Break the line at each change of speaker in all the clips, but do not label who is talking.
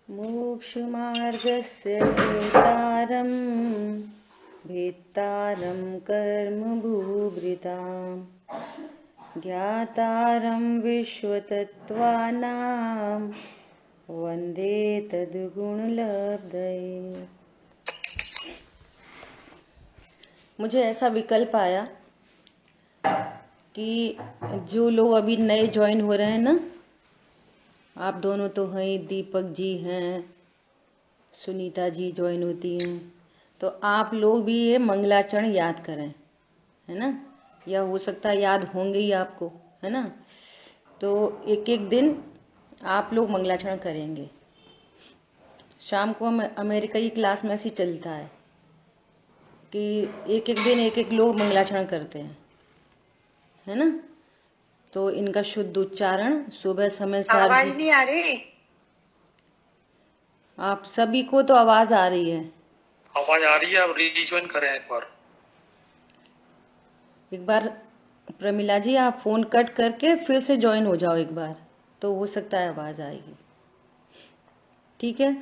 मोक्षमार्गस्य नेतारं भेत्तारं कर्मभूभृतां ज्ञातारं विश्वतत्त्वानां वन्दे तद्गुणलब्धये। मुझे ऐसा विकल्प आया कि जो लोग अभी नए ज्वाइन हो रहे हैं ना, आप दोनों तो हैं, दीपक जी हैं, सुनीता जी ज्वाइन होती हैं, तो आप लोग भी ये मंगलाचरण याद करें, है ना। या हो सकता है याद होंगे ही आपको, है ना। तो एक एक दिन आप लोग मंगलाचरण करेंगे। शाम को अमेरिका की क्लास में ऐसी चलता है कि एक एक दिन एक एक लोग मंगलाचरण करते हैं, है ना। तो इनका शुद्ध उच्चारण सुबह समय से।
आवाज नहीं आ रही?
आप सभी को तो आवाज आ रही है।
आवाज आ रही है, अब रीजॉइन करें
एक बार प्रमिला जी आप फोन कट करके फिर से ज्वाइन हो जाओ एक बार, तो हो सकता है आवाज आएगी। ठीक है,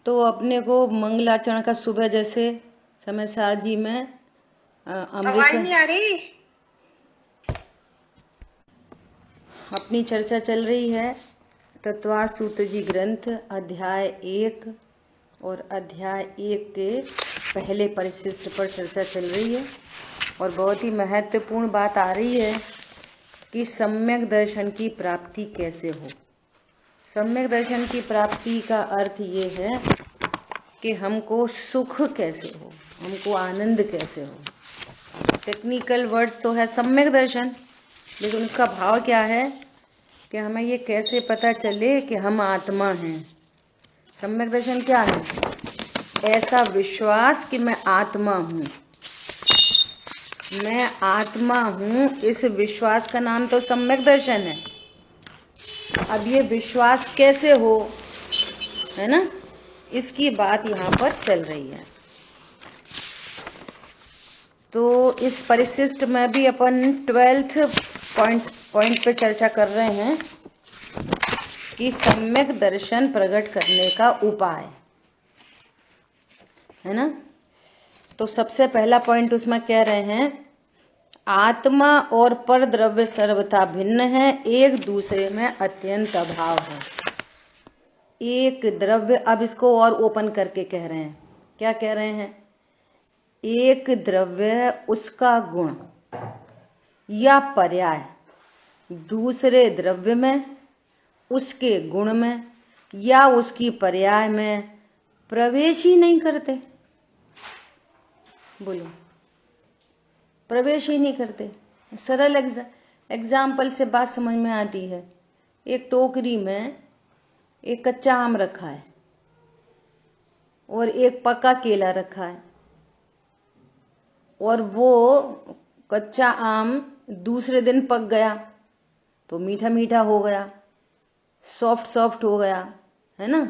तो अपने को मंगलाचरण का सुबह जैसे समय सारजी में
आवाज नहीं आ रही।
अपनी चर्चा चल रही है तत्वार सूत्र जी ग्रंथ अध्याय 1 और अध्याय 1 के पहले परिशिष्ट पर चर्चा चल रही है। और बहुत ही महत्वपूर्ण बात आ रही है कि सम्यक दर्शन की प्राप्ति कैसे हो। सम्यक दर्शन की प्राप्ति का अर्थ ये है कि हमको सुख कैसे हो, हमको आनंद कैसे हो। टेक्निकल वर्ड्स तो है सम्यक दर्शन, लेकिन उसका भाव क्या है कि हमें ये कैसे पता चले कि हम आत्मा हैं। सम्यक दर्शन क्या है? ऐसा विश्वास कि मैं आत्मा हूँ, मैं आत्मा हूँ, इस विश्वास का नाम तो सम्यक दर्शन है। अब ये विश्वास कैसे हो, है ना, इसकी बात यहाँ पर चल रही है। तो इस परिशिष्ट में भी अपन 12th पॉइंट पे चर्चा कर रहे हैं कि सम्यक दर्शन प्रकट करने का उपाय, है ना। तो सबसे पहला पॉइंट उसमें कह रहे हैं आत्मा और पर द्रव्य सर्वथा भिन्न है, एक दूसरे में अत्यंत अभाव है। एक द्रव्य, अब इसको और ओपन करके कह रहे हैं, क्या कह रहे हैं? एक द्रव्य उसका गुण या पर्याय दूसरे द्रव्य में, उसके गुण में या उसकी पर्याय में प्रवेश ही नहीं करते। बोलो, प्रवेश ही नहीं करते। सरल एग्जाम्पल से बात समझ में आती है। एक टोकरी में एक कच्चा आम रखा है और एक पका केला रखा है, और वो कच्चा आम दूसरे दिन पक गया तो मीठा मीठा हो गया, सॉफ्ट सॉफ्ट हो गया, है ना।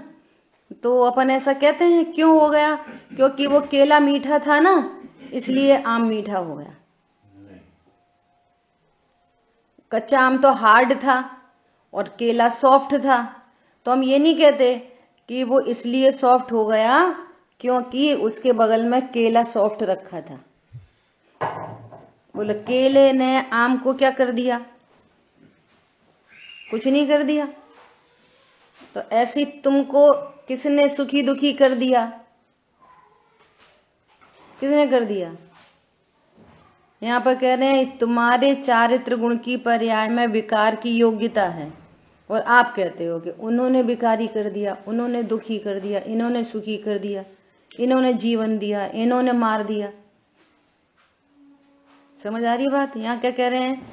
तो अपन ऐसा कहते हैं, क्यों हो गया? क्योंकि वो केला मीठा था ना, इसलिए आम मीठा हो गया। कच्चा आम तो हार्ड था और केला सॉफ्ट था, तो हम ये नहीं कहते कि वो इसलिए सॉफ्ट हो गया क्योंकि उसके बगल में केला सॉफ्ट रखा था। बोले केले ने आम को क्या कर दिया? कुछ नहीं कर दिया। तो ऐसे तुमको किसने सुखी दुखी कर दिया? किसने कर दिया? यहाँ पर कह रहे हैं तुम्हारे चारित्र गुण की पर्याय में विकार की योग्यता है, और आप कहते हो कि उन्होंने विकारी कर दिया, उन्होंने दुखी कर दिया, इन्होंने सुखी कर दिया, इन्होंने जीवन दिया, इन्होंने मार दिया। समझ आ रही बात? यहाँ क्या कह रहे हैं?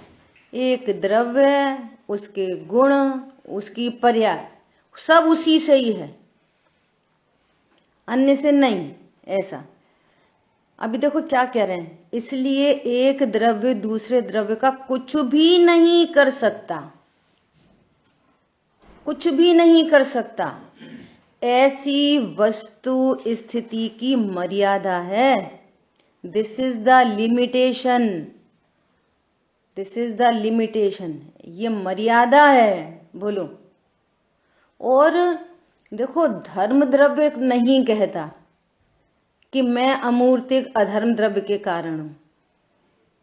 एक द्रव्य, उसके गुण, उसकी पर्याय सब उसी से ही है, अन्य से नहीं। ऐसा अभी देखो क्या कह रहे हैं, इसलिए एक द्रव्य दूसरे द्रव्य का कुछ भी नहीं कर सकता, कुछ भी नहीं कर सकता। ऐसी वस्तु स्थिति की मर्यादा है। This is the limitation, this is the limitation, ये मर्यादा है। बोलो। और देखो, धर्म द्रव्य नहीं कहता कि मैं अमूर्तिक अधर्म द्रव्य के कारण हूं।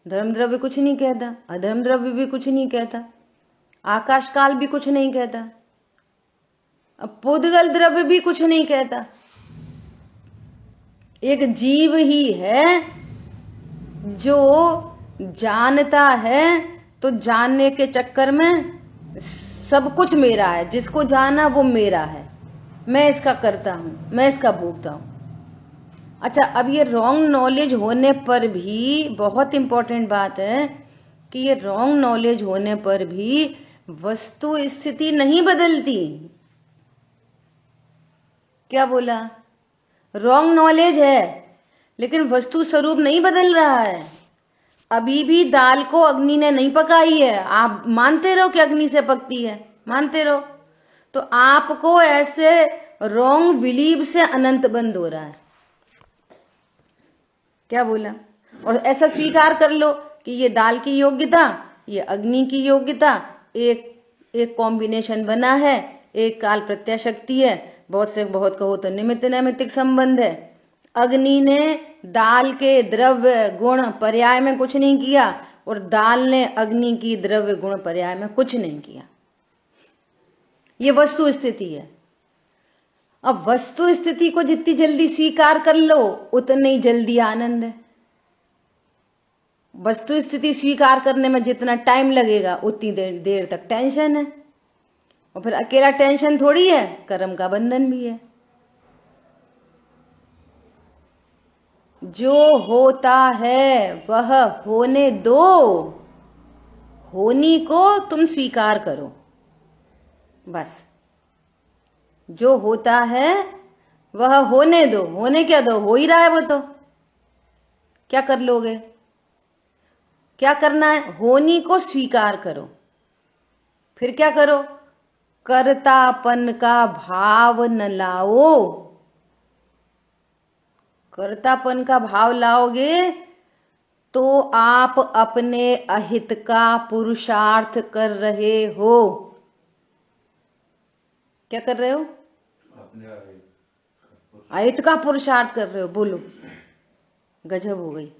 धर्म द्रव्य कुछ नहीं कहता, अधर्म द्रव्य भी कुछ नहीं कहता, आकाश काल भी कुछ नहीं कहता, पुद्गल द्रव्य भी कुछ नहीं कहता। एक जीव ही है जो जानता है, तो जानने के चक्कर में सब कुछ मेरा है, जिसको जाना वो मेरा है, मैं इसका करता हूं, मैं इसका भोगता हूं। अच्छा, अब ये रॉन्ग नॉलेज होने पर भी बहुत इंपॉर्टेंट बात है कि ये रॉन्ग नॉलेज होने पर भी वस्तु स्थिति नहीं बदलती। क्या बोला? रॉन्ग नॉलेज है लेकिन वस्तु स्वरूप नहीं बदल रहा है। अभी भी दाल को अग्नि ने नहीं पकाई है, आप मानते रहो कि अग्नि से पकती है, मानते रहो, तो आपको ऐसे रॉन्ग बिलीव से अनंत बंद हो रहा है। क्या बोला? और ऐसा स्वीकार कर लो कि ये दाल की योग्यता, ये अग्नि की योग्यता, एक कॉम्बिनेशन बना है, एक काल प्रत्यय शक्ति है, बहुत से बहुत कहो तो निमित्त नैमित्तिक संबंध है। अग्नि ने दाल के द्रव्य गुण पर्याय में कुछ नहीं किया और दाल ने अग्नि की द्रव्य गुण पर्याय में कुछ नहीं किया। ये वस्तु स्थिति है। अब वस्तु स्थिति को जितनी जल्दी स्वीकार कर लो उतनी जल्दी आनंद है। वस्तु स्थिति स्वीकार करने में जितना टाइम लगेगा उतनी देर तक टेंशन है, और फिर अकेला टेंशन थोड़ी है, कर्म का बंधन भी है। जो होता है वह होने दो, होनी को तुम स्वीकार करो, बस। जो होता है वह होने दो, होने क्या दो, हो ही रहा है वो तो, क्या कर लोगे? क्या करना है? होनी को स्वीकार करो। फिर क्या करो? कर्तापन का भाव न लाओ। कर्तापन का भाव लाओगे तो आप अपने अहित का पुरुषार्थ कर रहे हो। क्या कर रहे हो? अहित का पुरुषार्थ कर रहे हो। बोलो, गजब हो गई।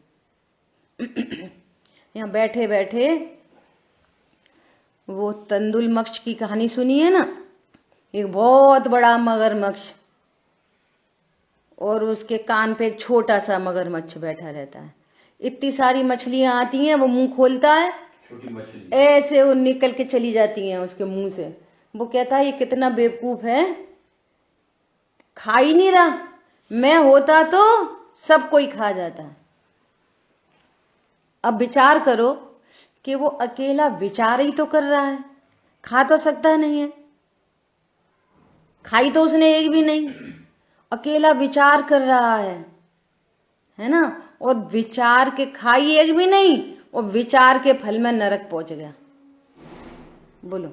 यहाँ बैठे बैठे वो तेंदुलमक्ष की कहानी सुनी है ना? एक बहुत बड़ा मगरमच्छ और उसके कान पे एक छोटा सा मगरमच्छ बैठा रहता है। इतनी सारी मछलियां आती हैं, वो मुंह खोलता है, ऐसे वो निकल के चली जाती हैं उसके मुंह से। वो कहता है ये कितना बेवकूफ है, खा ही नहीं रहा, मैं होता तो सब कोई खा जाता। अब विचार करो कि वो अकेला विचार ही तो कर रहा है, खा तो सकता नहीं है, खाई तो उसने एक भी नहीं, अकेला विचार कर रहा है ना? और विचार के खाई एक भी नहीं और विचार के फल में नरक पहुंच गया। बोलो,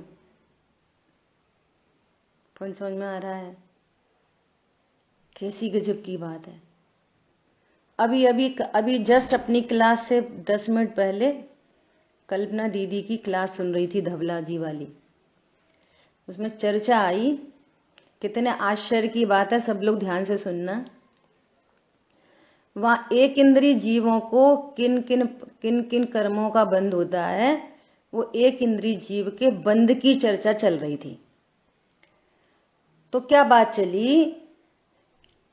कौन समझ में आ रहा है? कैसी गजब की बात है। अभी जस्ट अपनी क्लास से 10 मिनट पहले कल्पना दीदी की क्लास सुन रही थी, धवला जी वाली। उसमें चर्चा आई, कितने आश्चर्य की बात है, सब लोग ध्यान से सुनना। वहां एक इंद्रिय जीवों को किन किन कर्मों का बंध होता है, वो एक इंद्रिय जीव के बंध की चर्चा चल रही थी। तो क्या बात चली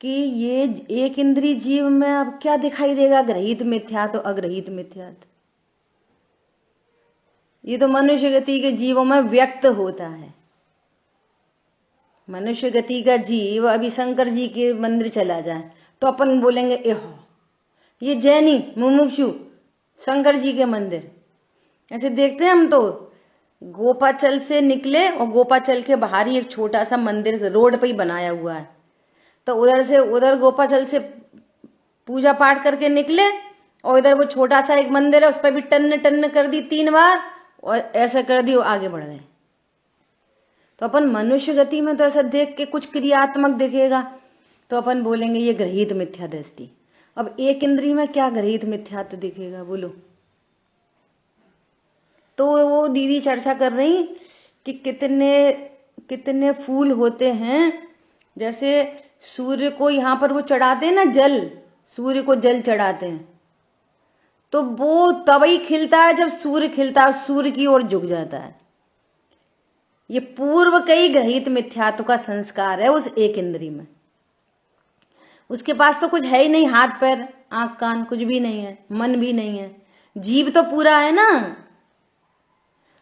कि ये एक इंद्रिय जीव में अब क्या दिखाई देगा, ग्रहित मिथ्यात्व तो अग्रहित मिथ्यात्व। ये तो मनुष्य गति के जीवों में व्यक्त होता है। मनुष्य गति का जीव अभी शंकर जी के मंदिर चला जाए तो अपन बोलेंगे एहो ये जैनी मुमुक्षु शंकर जी के मंदिर। ऐसे देखते हैं हम तो, गोपाचल से निकले और गोपाचल के बाहर ही एक छोटा सा मंदिर रोड पे ही बनाया हुआ है, तो उधर गोपाचल से पूजा पाठ करके निकले और इधर वो छोटा सा एक मंदिर है, उस पर भी टन्न टन्न कर दी 3 बार और ऐसा कर दी और आगे बढ़ गए। तो अपन मनुष्य गति में तो ऐसा देख के कुछ क्रियात्मक दिखेगा तो अपन बोलेंगे ये ग्रहित मिथ्या दृष्टि। अब एक इंद्रिय में क्या ग्रहित मिथ्यात्व दिखेगा, बोलो? तो वो दीदी चर्चा कर रही कि कितने फूल होते हैं जैसे सूर्य को यहाँ पर वो चढ़ाते हैं ना जल, सूर्य को जल चढ़ाते हैं, तो वो तभी खिलता है जब सूर्य खिलता है, सूर्य की ओर झुक जाता है। ये पूर्व कई ग्रहित मिथ्यात्व का संस्कार है उस एक इंद्री में। उसके पास तो कुछ है ही नहीं, हाथ पैर आंख कान कुछ भी नहीं है, मन भी नहीं है, जीव तो पूरा है ना।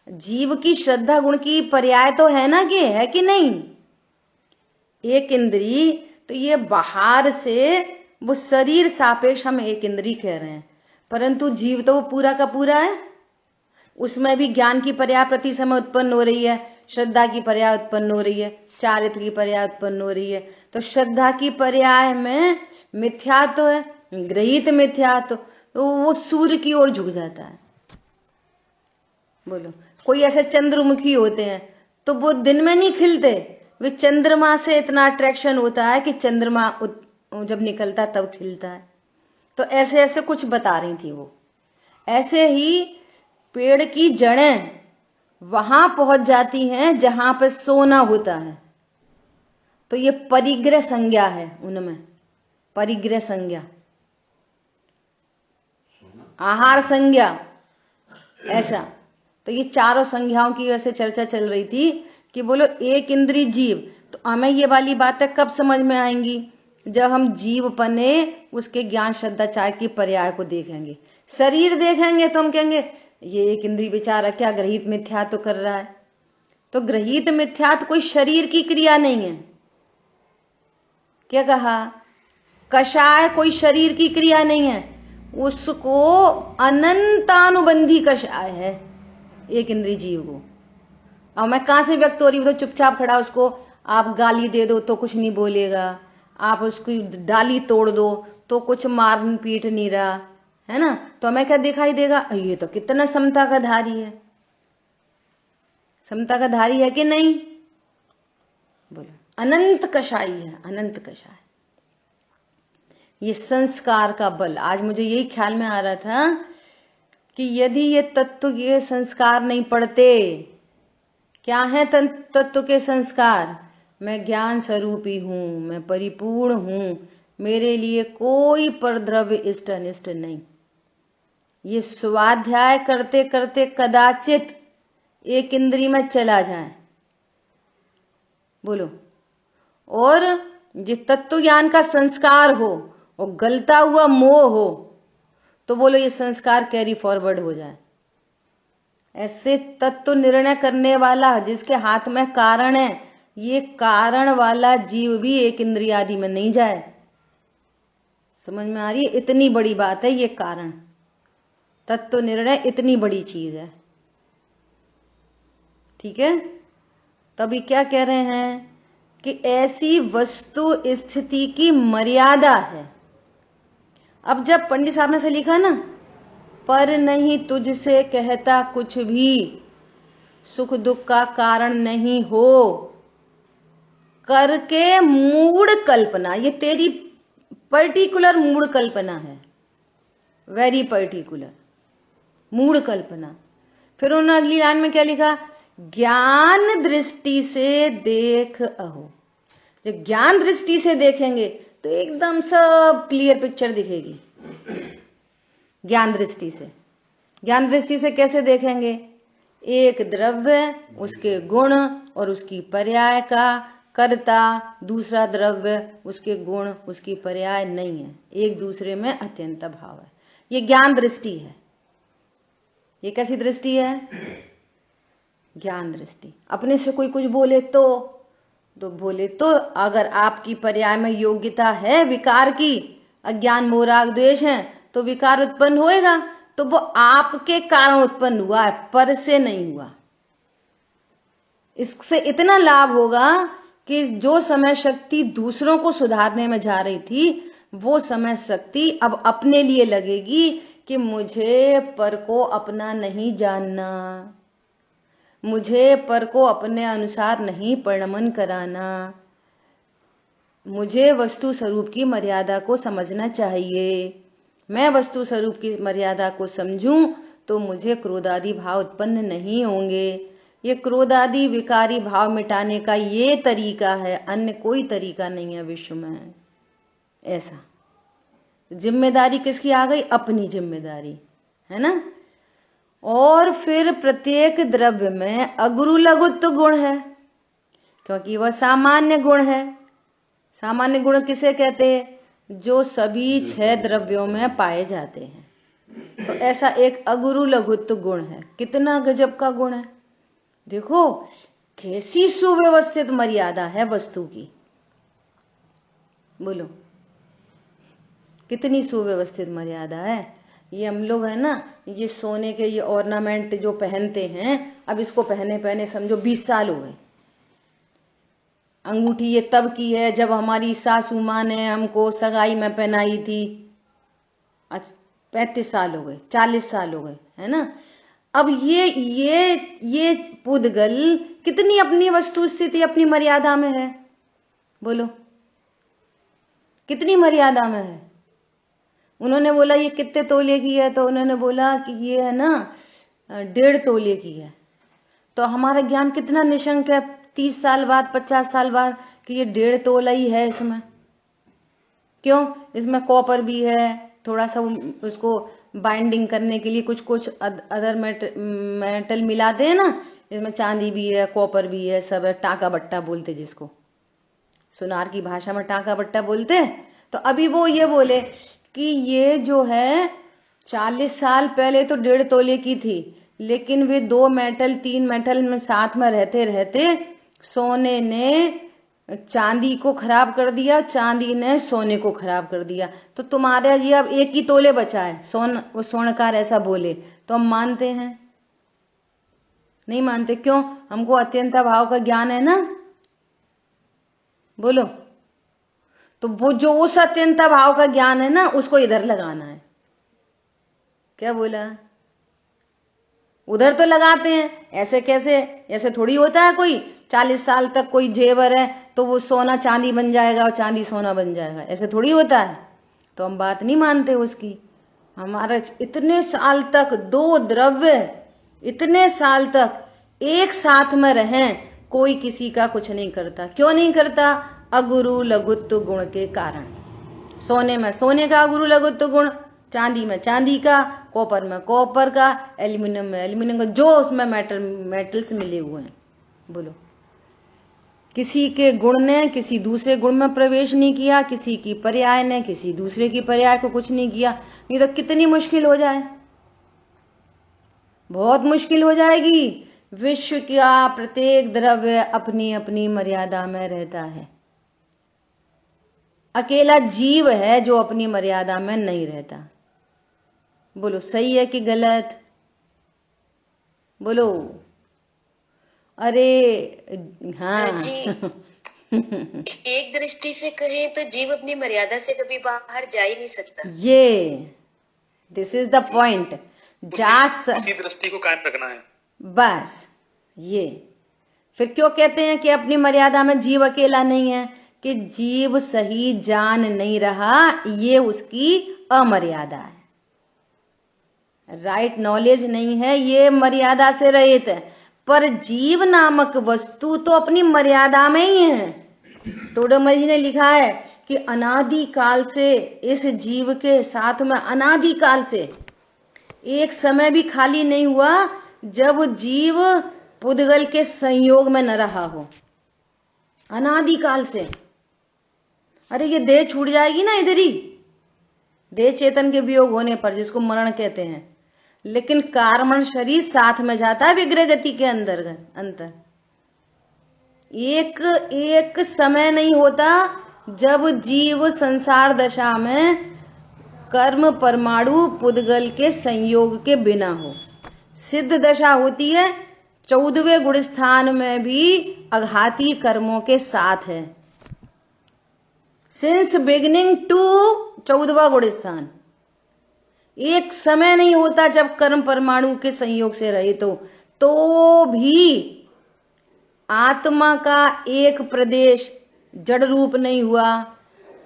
जीव की श्रद्धा गुण की पर्याय तो है ना, कि है कि नहीं। एक इंद्री तो ये बाहर से वो शरीर सापेक्ष हम एक इंद्री कह रहे हैं, परंतु जीव तो वो पूरा का पूरा है। उसमें भी ज्ञान की पर्याय प्रति समय उत्पन्न हो रही है, श्रद्धा की पर्याय उत्पन्न हो रही है, चारित्र की पर्याय उत्पन्न हो रही है। तो श्रद्धा की पर्याय में मिथ्यात्व है, ग्रहित मिथ्यात्व, तो वो सूर्य की ओर झुक जाता है। बोलो, कोई ऐसे चंद्रमुखी होते हैं तो वो दिन में नहीं खिलते, वे चंद्रमा से इतना अट्रैक्शन होता है कि चंद्रमा जब निकलता है तब खिलता है। तो ऐसे ऐसे कुछ बता रही थी वो। ऐसे ही पेड़ की जड़ें वहां पहुंच जाती हैं जहां पे सोना होता है, तो ये परिग्रह संज्ञा है उनमें, परिग्रह संज्ञा, आहार संज्ञा, ऐसा। तो ये चारों संज्ञाओं की वैसे चर्चा चल रही थी कि बोलो एक इंद्री जीव। तो हमें ये वाली बातें कब समझ में आएंगी, जब हम जीव पने उसके ज्ञान श्रद्धा चाय की पर्याय को देखेंगे। शरीर देखेंगे तो हम कहेंगे ये एक इंद्री बेचारा क्या ग्रहित मिथ्यात्व कर रहा है। तो ग्रहित मिथ्यात्व कोई शरीर की क्रिया नहीं है। क्या कहा, कषाय कोई शरीर की क्रिया नहीं है, उसको अनंतानुबंधी कषाय है एक इंद्रिय जीव को। अब मैं कहां से व्यक्त हो रही हूं, तो चुपचाप खड़ा, उसको आप गाली दे दो तो कुछ नहीं बोलेगा, आप उसकी डाली तोड़ दो तो कुछ मार पीट नहीं रहा है ना। तो हमें क्या दिखाई देगा, ये तो कितना समता का धारी है। समता का धारी है कि नहीं, बोलो। अनंत कषाई है, अनंत कषाय। ये संस्कार का बल। आज मुझे यही ख्याल में आ रहा था कि यदि ये तत्व ये संस्कार नहीं पड़ते, क्या है तत्व के संस्कार, मैं ज्ञान स्वरूपी हूं, मैं परिपूर्ण हूं, मेरे लिए कोई परद्रव्य इष्ट अनिष्ट नहीं। ये स्वाध्याय करते करते कदाचित एक इंद्री में चला जाए, बोलो, और ये तत्व ज्ञान का संस्कार हो और गलता हुआ मोह हो, तो बोलो ये संस्कार कैरी फॉरवर्ड हो जाए। ऐसे तत्व निर्णय करने वाला जिसके हाथ में कारण है, ये कारण वाला जीव भी एक इंद्रियादि में नहीं जाए। समझ में आ रही है, इतनी बड़ी बात है ये कारण। तत्व निर्णय इतनी बड़ी चीज है, ठीक है। तभी क्या कह रहे हैं कि ऐसी वस्तु स्थिति की मर्यादा है। अब जब पंडित साहब ने से लिखा ना, पर नहीं तुझसे कहता कुछ भी, सुख दुख का कारण नहीं हो, करके मूढ़ कल्पना, ये तेरी पर्टिकुलर मूढ़ कल्पना है, वेरी पर्टिकुलर मूढ़ कल्पना। फिर उन्होंने अगली लाइन में क्या लिखा, ज्ञान दृष्टि से देख अहो। जब ज्ञान दृष्टि से देखेंगे तो एकदम सब क्लियर पिक्चर दिखेगी। ज्ञान दृष्टि से, ज्ञान दृष्टि से कैसे देखेंगे, एक द्रव्य, उसके गुण और उसकी पर्याय का कर्ता, दूसरा द्रव्य, उसके गुण उसकी पर्याय नहीं है, एक दूसरे में अत्यंत भाव है। ये ज्ञान दृष्टि है। ये कैसी दृष्टि है, ज्ञान दृष्टि। अपने से कोई कुछ बोले तो बोले तो, अगर आपकी पर्याय में योग्यता है विकार की, अज्ञान मोह राग द्वेष है, तो विकार उत्पन्न होएगा, तो वो आपके कारण उत्पन्न हुआ है, पर से नहीं हुआ। इससे इतना लाभ होगा कि जो समय शक्ति दूसरों को सुधारने में जा रही थी, वो समय शक्ति अब अपने लिए लगेगी कि मुझे पर को अपना नहीं जानना, मुझे पर को अपने अनुसार नहीं परिणमन कराना, मुझे वस्तु स्वरूप की मर्यादा को समझना चाहिए। मैं वस्तु स्वरूप की मर्यादा को समझूं तो मुझे क्रोधादि भाव उत्पन्न नहीं होंगे। ये क्रोध आदि विकारी भाव मिटाने का ये तरीका है, अन्य कोई तरीका नहीं है विश्व में। ऐसा जिम्मेदारी किसकी आ गई? अपनी जिम्मेदारी, है ना। और फिर प्रत्येक द्रव्य में अगुरु लघुत्व गुण है, क्योंकि वह सामान्य गुण है। सामान्य गुण किसे कहते हैं? जो सभी 6 द्रव्यों में पाए जाते हैं। तो ऐसा एक अगुरु लघुत्व गुण है। कितना गजब का गुण है, देखो कैसी सुव्यवस्थित मर्यादा है वस्तु की। बोलो कितनी सुव्यवस्थित मर्यादा है। ये हम लोग है ना, ये सोने के ये ऑर्नामेंट जो पहनते हैं, अब इसको पहने पहने समझो 20 साल हो गए। अंगूठी ये तब की है जब हमारी सासू माँ ने हमको सगाई में पहनाई थी। 35 साल हो गए, 40 साल हो गए, है ना। अब ये पुद्गल कितनी अपनी वस्तु स्थिति अपनी मर्यादा में है। बोलो कितनी मर्यादा में है। उन्होंने बोला ये कितने तोले की है, तो उन्होंने बोला कि ये है ना 1.5 तोले की है। तो हमारा ज्ञान कितना निशंक है 30 साल बाद 50 साल बाद कि ये 1.5 तोला ही है इसमें। क्यों? इसमें कॉपर भी है, थोड़ा सा उसको बाइंडिंग करने के लिए कुछ अदर मेटल मिलाते हैं ना, इसमें चांदी भी है, कॉपर भी है, सब है। टाका बट्टा बोलते जिसको, सुनार की भाषा में टाका बट्टा बोलते। तो अभी वो ये बोले कि ये जो है 40 साल पहले तो 1.5 तोले की थी, लेकिन वे 2 मेटल 3 मेटल में साथ में रहते रहते सोने ने चांदी को खराब कर दिया, चांदी ने सोने को खराब कर दिया। तो तुम्हारे ये अब 1 ही तोले बचा है। वो स्वर्णकार ऐसा बोले तो हम मानते हैं? नहीं मानते। क्यों? हमको अत्यंता भाव का ज्ञान है ना। बोलो तो वो जो उस अत्यंता भाव का ज्ञान है ना, उसको इधर लगाना है। क्या बोला? उधर तो लगाते हैं। ऐसे कैसे? ऐसे थोड़ी होता है कोई 40 साल तक कोई जेवर है तो वो सोना चांदी बन जाएगा और चांदी सोना बन जाएगा, ऐसे थोड़ी होता है। तो हम बात नहीं मानते उसकी। हमारा इतने साल तक 2 द्रव्य इतने साल तक एक साथ में रहें, कोई किसी का कुछ नहीं करता। क्यों नहीं करता? अगुरु लघुत्व गुण के कारण। सोने में सोने का अगुरु लघुत्व गुण, चांदी में चांदी का, कॉपर में कॉपर का, एल्यूमिनियम में एल्यूमिनियम का, जो उसमें मेटल्स मिले हुए हैं। बोलो किसी के गुण ने किसी दूसरे गुण में प्रवेश नहीं किया, किसी की पर्याय ने किसी दूसरे की पर्याय को कुछ नहीं किया। नहीं तो कितनी मुश्किल हो जाए, बहुत मुश्किल हो जाएगी। विश्व का प्रत्येक द्रव्य अपनी अपनी मर्यादा में रहता है। अकेला जीव है जो अपनी मर्यादा में नहीं रहता। बोलो सही है कि गलत? बोलो। अरे हाँ
जी एक दृष्टि से कहें तो जीव अपनी मर्यादा से कभी बाहर जा ही नहीं सकता।
ये दिस इज द पॉइंट।
उसी दृष्टि को कायम रखना है
बस। ये फिर क्यों कहते हैं कि अपनी मर्यादा में जीव अकेला नहीं है? कि जीव सही जान नहीं रहा, ये उसकी अमर्यादा है। राइट नॉलेज नहीं है, ये मर्यादा से रहित है। पर जीव नामक वस्तु तो अपनी मर्यादा में ही है। टोडरमल जी ने लिखा है कि अनादि काल से इस जीव के साथ में, अनादि काल से एक समय भी खाली नहीं हुआ जब जीव पुद्गल के संयोग में न रहा हो। अनादि काल से। अरे ये देह छूट जाएगी ना इधर ही, देह चेतन के वियोग होने पर, जिसको मरण कहते हैं। लेकिन कार्मण शरीर साथ में जाता है विग्रह गति के अंतर। एक समय नहीं होता जब जीव संसार दशा में कर्म परमाणु पुद्गल के संयोग के बिना हो। सिद्ध दशा होती है 14वें गुण स्थान में भी अघाती कर्मों के साथ है। सिंस बिगिनिंग टू 14वां गुण स्थान। एक समय नहीं होता जब कर्म परमाणु के संयोग से रहे तो भी आत्मा का एक प्रदेश जड़ रूप नहीं हुआ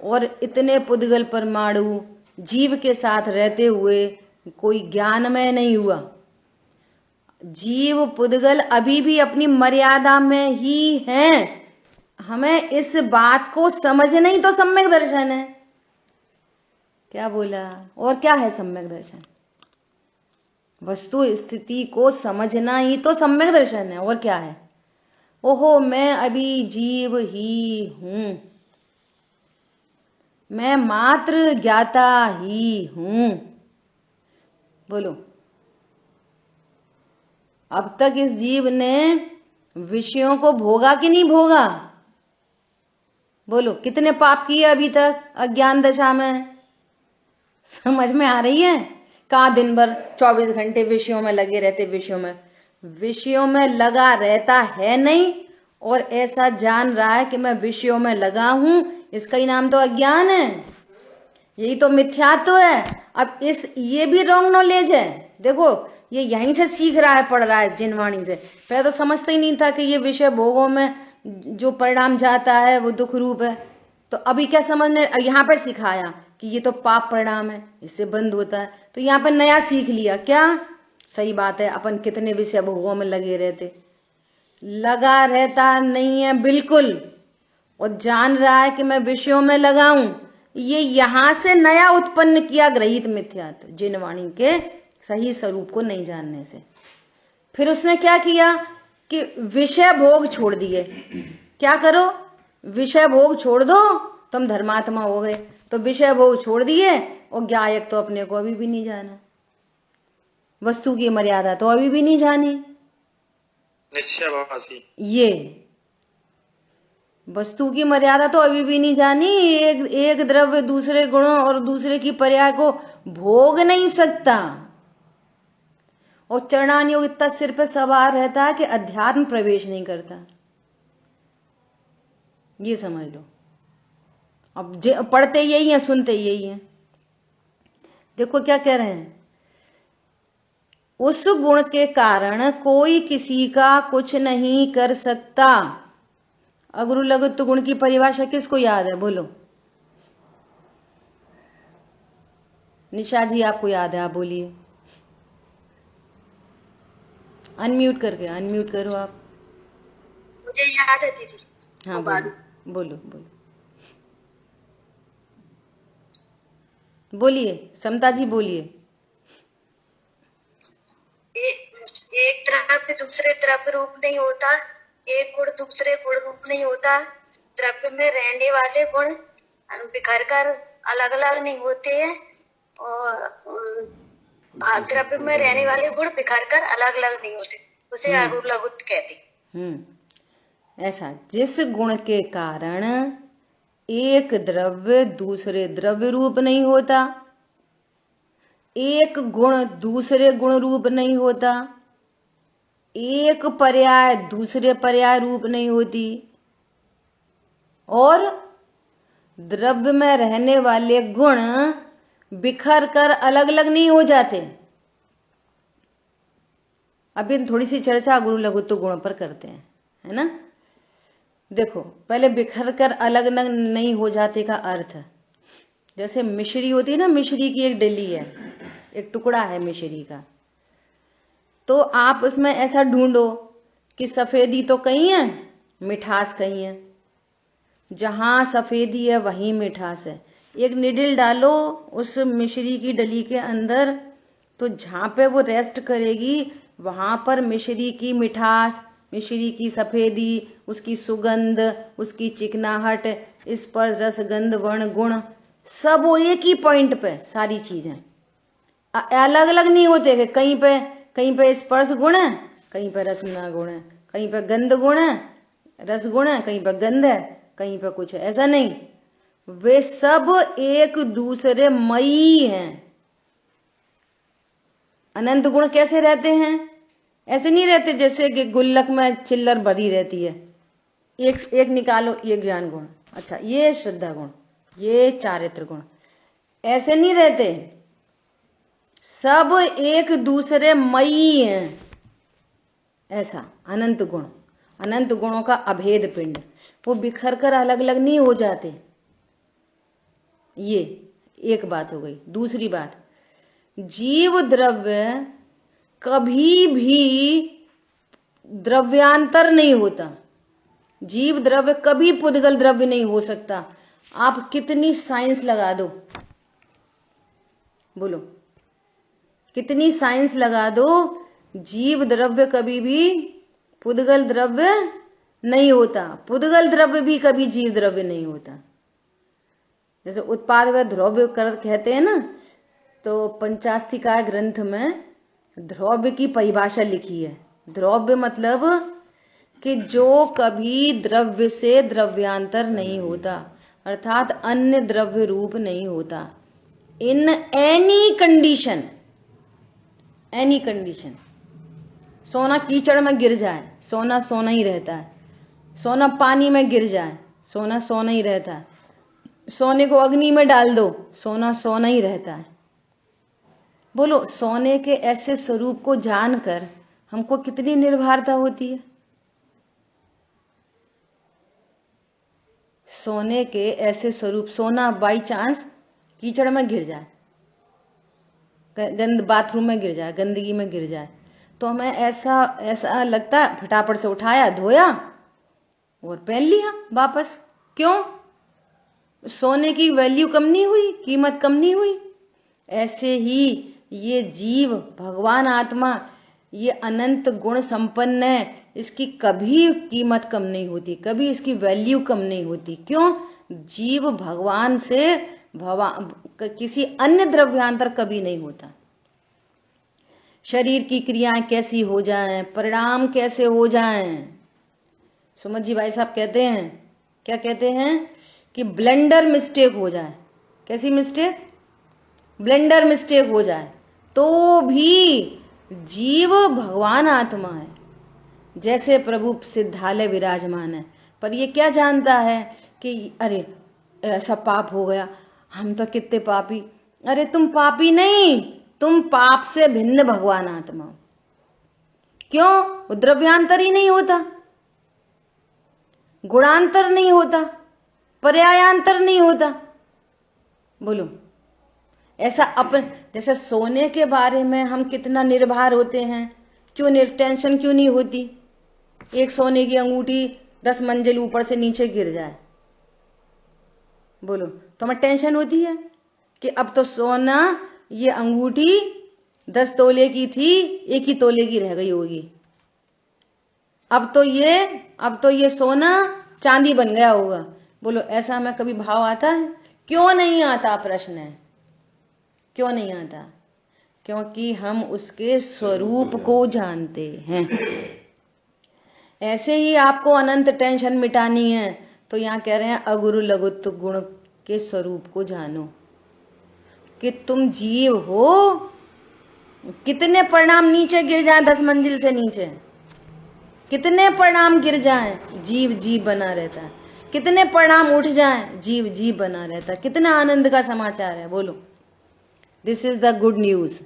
और इतने पुद्गल परमाणु जीव के साथ रहते हुए कोई ज्ञानमय नहीं हुआ। जीव पुद्गल अभी भी अपनी मर्यादा में ही हैं। हमें इस बात को समझना ही तो सम्यक दर्शन है। क्या बोला? और क्या है सम्यक दर्शन? वस्तु स्थिति को समझना ही तो सम्यक दर्शन है। और क्या है? ओहो, मैं अभी जीव ही हूं, मैं मात्र ज्ञाता ही हूं। बोलो, अब तक इस जीव ने विषयों को भोगा कि नहीं भोगा? बोलो, कितने पाप किए अभी तक अज्ञान दशा में? समझ में आ रही है? कहाँ दिन भर 24 घंटे विषयों में लगे रहते, विषयों में लगा रहता है नहीं, और ऐसा जान रहा है कि मैं विषयों में लगा हूं, इसका ही नाम तो अज्ञान है। यही तो मिथ्यात्व है। अब ये भी रॉन्ग नॉलेज है। देखो, ये यहीं से सीख रहा है, पढ़ रहा है जिनवाणी से। पहले तो समझता ही नहीं था कि ये विषय भोगों में जो परिणाम जाता है वो दुख रूप है। तो अभी क्या समझने, यहाँ पे सिखाया कि ये तो पाप परिणाम है, इससे बंद होता है। तो यहाँ पे नया सीख लिया। क्या? सही बात है, अपन कितने विषय भोगों में लगे रहते, लगा रहता नहीं है बिल्कुल, और जान रहा है कि मैं विषयों में लगा हूं। ये यहां से नया उत्पन्न किया ग्रहित मिथ्यात्व, जिनवाणी के सही स्वरूप को नहीं जानने से। फिर उसने क्या किया कि विषय भोग छोड़ दिए। क्या करो? विषय भोग छोड़ दो, तुम धर्मात्मा हो गए। तो विषय भोग छोड़ दिए, और ज्ञायक तो अपने को अभी भी नहीं जाना, वस्तु की मर्यादा तो अभी भी नहीं जानी।
निश्चयवासी,
ये वस्तु की मर्यादा तो अभी भी नहीं जानी। एक द्रव्य दूसरे गुणों और दूसरे की पर्याय को भोग नहीं सकता, और चरणानुयोग इतना सिर पे सवार रहता है कि अध्यात्म प्रवेश नहीं करता। ये समझ लो। अब पढ़ते यही है, सुनते यही है। देखो क्या कह रहे हैं, उस गुण के कारण कोई किसी का कुछ नहीं कर सकता। अगुरु लघुत्व गुण की परिभाषा किसको याद है? बोलो। निशा जी, आपको याद है? आप बोलिए, अनम्यूट करके, अनम्यूट करो आप।
मुझे याद है दीदी।
हाँ बोलो बोलो बोलो, बोलिए समता जी, बोलिए।
एक द्रव्य दूसरे द्रव्य रूप नहीं होता, एक गुण दूसरे गुण रूप नहीं होता। द्रव्य में रहने वाले गुण बिखर कर अलग अलग नहीं होते हैं, और द्रव्य में रहने वाले गुण बिखर कर अलग अलग नहीं होते, उसे अगुरु लघुत्व कहते।
ऐसा, जिस गुण के कारण एक द्रव्य दूसरे द्रव्य रूप नहीं होता, एक गुण दूसरे गुण रूप नहीं होता, एक पर्याय दूसरे पर्याय रूप नहीं होती, और द्रव्य में रहने वाले गुण बिखर कर अलग अलग नहीं हो जाते। अभी थोड़ी सी चर्चा गुरु लघुत्व गुण पर करते हैं, है ना। देखो, पहले बिखर कर अलग अलग नहीं हो जाते का अर्थ, जैसे मिश्री होती है ना, मिश्री की एक डली है, एक टुकड़ा है मिश्री का, तो आप उसमें ऐसा ढूंढो कि सफेदी तो कहीं है, मिठास कहीं है। जहां सफेदी है वहीं मिठास है। एक निडल डालो उस मिश्री की डली के अंदर, तो जहां पे वो रेस्ट करेगी वहां पर मिश्री की मिठास, मिश्री की सफेदी, उसकी सुगंध, उसकी चिकनाहट, इस पर रस गंध वर्ण गुण, सब वो एक ही पॉइंट पे सारी चीजें अलग अलग नहीं होते कि कहीं पे स्पर्श गुण है, कहीं पे रसना गुण है, कहीं पे गंध गुण है, रस गुण है, कहीं पे गंध है, कहीं पे कुछ है। ऐसा नहीं, वे सब एक दूसरे मई हैं। अनंत गुण कैसे रहते हैं? ऐसे नहीं रहते जैसे कि गुल्लक में चिल्लर भरी रहती है, एक निकालो, ये ज्ञान गुण, अच्छा ये श्रद्धा गुण, ये चारित्र गुण, ऐसे नहीं रहते। सब एक दूसरे मई हैं। ऐसा अनंत गुण, अनंत गुणों का अभेद पिंड, वो बिखर कर अलग अलग नहीं हो जाते। ये एक बात हो गई। दूसरी बात, जीव द्रव्य कभी भी द्रव्यांतर नहीं होता। जीव द्रव्य कभी पुद्गल द्रव्य नहीं हो सकता। आप कितनी साइंस लगा दो, बोलो कितनी साइंस लगा दो, जीव द्रव्य कभी भी पुद्गल द्रव्य नहीं होता। पुद्गल द्रव्य भी कभी जीव द्रव्य नहीं होता। जैसे उत्पाद व द्रव्य कर कहते हैं ना, तो पंचास्तिकाय ग्रंथ में द्रव्य की परिभाषा लिखी है। द्रव्य मतलब कि जो कभी द्रव्य से द्रव्यांतर नहीं होता, अर्थात अन्य द्रव्य रूप नहीं होता। In any condition, any condition. सोना कीचड़ में गिर जाए, सोना सोना ही रहता है। सोना पानी में गिर जाए, सोना सोना ही रहता है। सोने को अग्नि में डाल दो, सोना सोना ही रहता है। बोलो, सोने के ऐसे स्वरूप को जानकर हमको कितनी निर्भरता होती है। सोने के ऐसे स्वरूप, सोना बाई चांस कीचड़ में गिर जाए, बाथरूम में गिर जाए, गंदगी में गिर जाए, तो हमें ऐसा लगता है फटाफट से उठाया, धोया और पहन लिया वापस। क्यों? सोने की वैल्यू कम नहीं हुई, कीमत कम नहीं हुई। ऐसे ही ये जीव, भगवान आत्मा, ये अनंत गुण संपन्न है, इसकी कभी कीमत कम नहीं होती, कभी इसकी वैल्यू कम नहीं होती। क्यों? जीव भगवान से किसी अन्य द्रव्यांतर कभी नहीं होता। शरीर की क्रियाएं कैसी हो जाएं, परिणाम कैसे हो जाएं। सुमत जी भाई साहब कहते हैं, क्या कहते हैं कि ब्लेंडर मिस्टेक हो जाए। कैसी मिस्टेक? ब्लेंडर मिस्टेक हो जाए तो भी जीव भगवान आत्मा है, जैसे प्रभु सिद्धालय विराजमान है। पर ये क्या जानता है कि अरे ऐसा पाप हो गया, हम तो कितने पापी। अरे तुम पापी नहीं, तुम पाप से भिन्न भगवान आत्मा हो। क्यों? वो द्रव्यांतर ही नहीं होता, गुणांतर नहीं होता, पर्यायांतर नहीं होता। बोलो, ऐसा अपन जैसे सोने के बारे में हम कितना निर्भर होते हैं, क्यों टेंशन क्यों नहीं होती? एक सोने की अंगूठी 10 मंजिल ऊपर से नीचे गिर जाए, बोलो तो हमें टेंशन होती है कि अब तो सोना, ये अंगूठी 10 तोले की थी, 1 ही तोले की रह गई होगी। अब तो ये सोना चांदी बन गया होगा। बोलो, ऐसा हमें कभी भाव आता है? क्यों नहीं आता? प्रश्न है, क्यों नहीं आता? क्योंकि हम उसके स्वरूप को जानते हैं। ऐसे ही आपको अनंत टेंशन मिटानी है तो यहाँ कह रहे हैं अगुरु लघुत्व गुण के स्वरूप को जानो कि तुम जीव हो। कितने परिणाम नीचे गिर जाएं, 10 मंजिल से नीचे कितने परिणाम गिर जाएं, जीव जीव बना रहता है। कितने परिणाम उठ जाएं, जीव जीव बना रहता है। कितना आनंद का समाचार है। बोलो, this is the good news.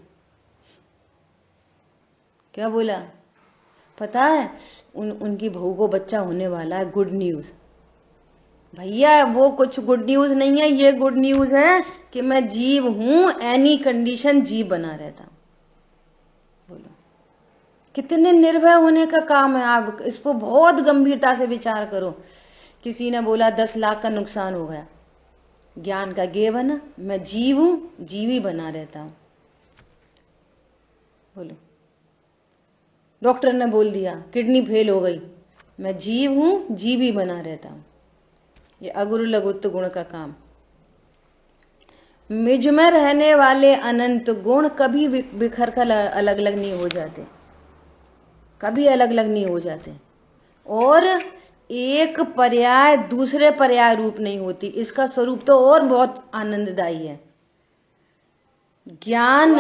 क्या बोला? पता है उनकी बहू को बच्चा होने वाला है। गुड न्यूज भैया, वो कुछ गुड न्यूज नहीं है, ये गुड न्यूज है कि मैं जीव हूं, एनी कंडीशन जीव बना रहता हूं। बोलो, कितने निर्भय होने का काम है। आप इसको बहुत गंभीरता से विचार करो। किसी ने बोला 10 लाख का नुकसान हो गया, ज्ञान का गेव है ना, मैं जीव हूं, जीवी बना रहता हूं। बोलो, डॉक्टर ने बोल दिया किडनी फेल हो गई, मैं जीव हूं, जीवी बना रहता हूं। ये अगुरु लघुत्व गुण का काम। मुझ में रहने वाले अनंत गुण कभी बिखर कर अलग अलग नहीं हो जाते, कभी अलग अलग नहीं हो जाते, और एक पर्याय दूसरे पर्याय रूप नहीं होती। इसका स्वरूप तो और बहुत आनंददायी है। ज्ञान